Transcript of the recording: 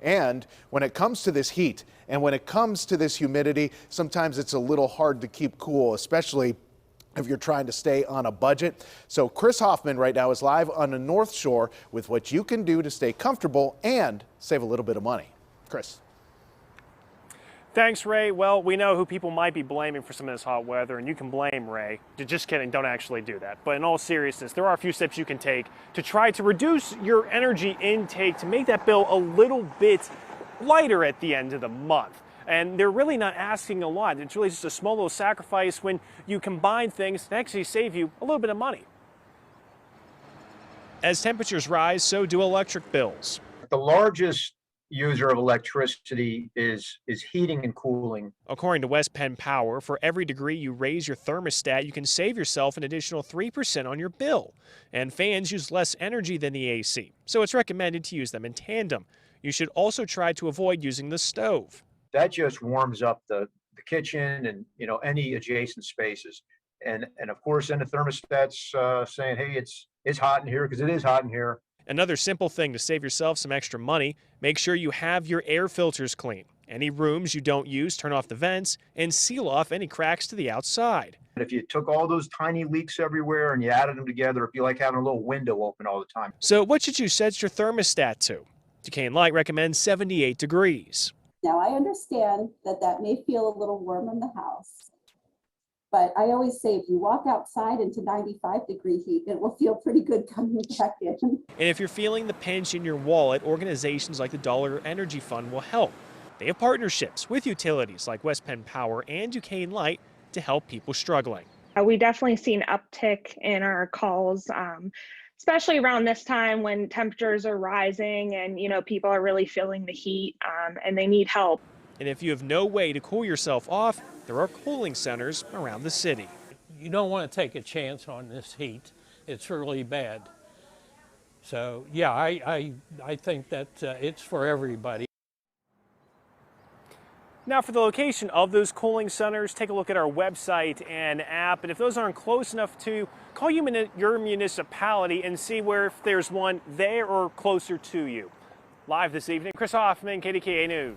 And when it comes to this heat and when it comes to this humidity, sometimes it's a little hard to keep cool, especially if you're trying to stay on a budget. So Chris Hoffman right now is live on the North Shore with what you can do to stay comfortable and save a little bit of money. Chris. Thanks, Ray. Well, we know who people might be blaming for some of this hot weather, and you can blame Ray. Just kidding, don't actually do that. But in all seriousness, there are a few steps you can take to try to reduce your energy intake to make that bill a little bit lighter at the end of the month. And they're really not asking a lot. It's really just a small little sacrifice when you combine things to actually save you a little bit of money. As temperatures rise, so do electric bills. The largest user of electricity is heating and cooling. According to West Penn Power, for every degree you raise your thermostat, you can save yourself an additional 3% on your bill. And fans use less energy than the AC, so it's recommended to use them in tandem. You should also try to avoid using the stove. That just warms up the kitchen and any adjacent spaces. And of course, then the thermostat's saying, hey, it's hot in here, because it is hot in here. Another simple thing to save yourself some extra money, make sure you have your air filters clean. Any rooms you don't use, turn off the vents and seal off any cracks to the outside. And if you took all those tiny leaks everywhere and you added them together, it'd be like having a little window open all the time. So what should you set your thermostat to? KDKA-TV recommends 78 degrees. Now, I understand that may feel a little warm in the house, but I always say if you walk outside into 95-degree heat, it will feel pretty good coming back in. And if you're feeling the pinch in your wallet, organizations like the Dollar Energy Fund will help. They have partnerships with utilities like West Penn Power and KDKA-TV to help people struggling. We definitely see an uptick in our calls, especially around this time when temperatures are rising and people are really feeling the heat and they need help. And if you have no way to cool yourself off, there are cooling centers around the city. You don't want to take a chance on this heat. It's really bad. So yeah, I think that it's for everybody. Now for the location of those cooling centers, take a look at our website and app. And if those aren't close enough to, call your municipality and see where if there's one there or closer to you. Live this evening, Chris Hoffman, KDKA News.